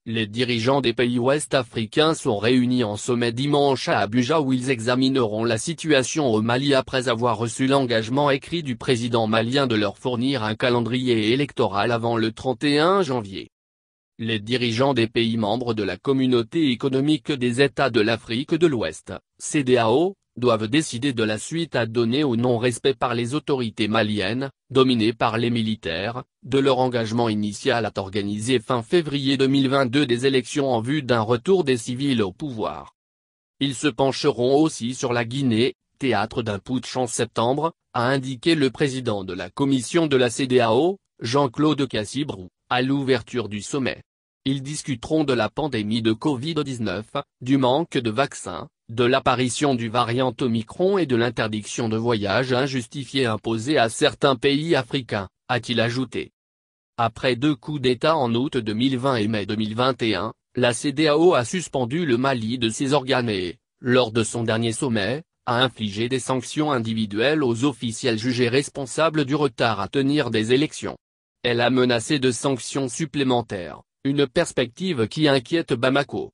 Les dirigeants des pays ouest africains sont réunis en sommet dimanche à Abuja où ils examineront la situation au Mali après avoir reçu l'engagement écrit du président malien de leur fournir un calendrier électoral avant le 31 janvier. Les dirigeants des pays membres de la Communauté économique des États de l'Afrique de l'Ouest, CEDEAO, doivent décider de la suite à donner au non-respect par les autorités maliennes, dominées par les militaires, de leur engagement initial à organiser fin février 2022 des élections en vue d'un retour des civils au pouvoir. Ils se pencheront aussi sur la Guinée, théâtre d'un putsch en septembre, a indiqué le président de la commission de la CEDEAO, Jean-Claude Cassibrou, à l'ouverture du sommet. Ils discuteront de la pandémie de Covid-19, du manque de vaccins, de l'apparition du variant Omicron et de l'interdiction de voyages injustifiés imposée à certains pays africains, a-t-il ajouté. Après 2 coups d'État en août 2020 et mai 2021, la CEDEAO a suspendu le Mali de ses organes et, lors de son dernier sommet, a infligé des sanctions individuelles aux officiels jugés responsables du retard à tenir des élections. Elle a menacé de sanctions supplémentaires, une perspective qui inquiète Bamako.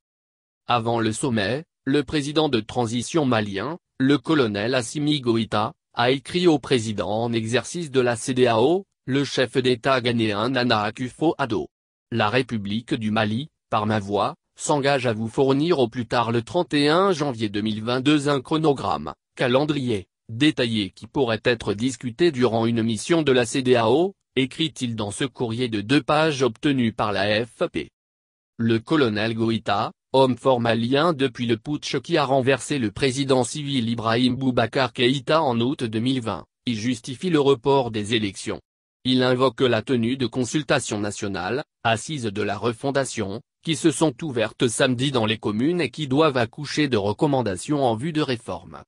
Avant le sommet, le président de transition malien, le colonel Assimi Goïta, a écrit au président en exercice de la CEDEAO, le chef d'État ghanéen Nana Akufo-Addo. La République du Mali, par ma voix, s'engage à vous fournir au plus tard le 31 janvier 2022 un chronogramme, calendrier, détaillé qui pourrait être discuté durant une mission de la CEDEAO, écrit-il dans ce courrier de 2 pages obtenu par la AFP. Le colonel Goïta, homme fort malien depuis le putsch qui a renversé le président civil Ibrahim Boubacar Keïta en août 2020, y justifie le report des élections. Il invoque la tenue de consultations nationales, assises de la refondation, qui se sont ouvertes samedi dans les communes et qui doivent accoucher de recommandations en vue de réforme.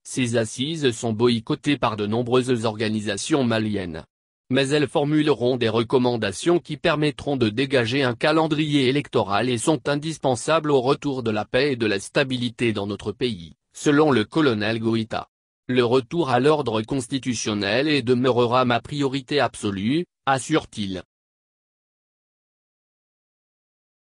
Ces assises sont boycottées par de nombreuses organisations maliennes. Mais elles formuleront des recommandations qui permettront de dégager un calendrier électoral et sont indispensables au retour de la paix et de la stabilité dans notre pays, selon le colonel Goïta. Le retour à l'ordre constitutionnel demeurera ma priorité absolue, assure-t-il.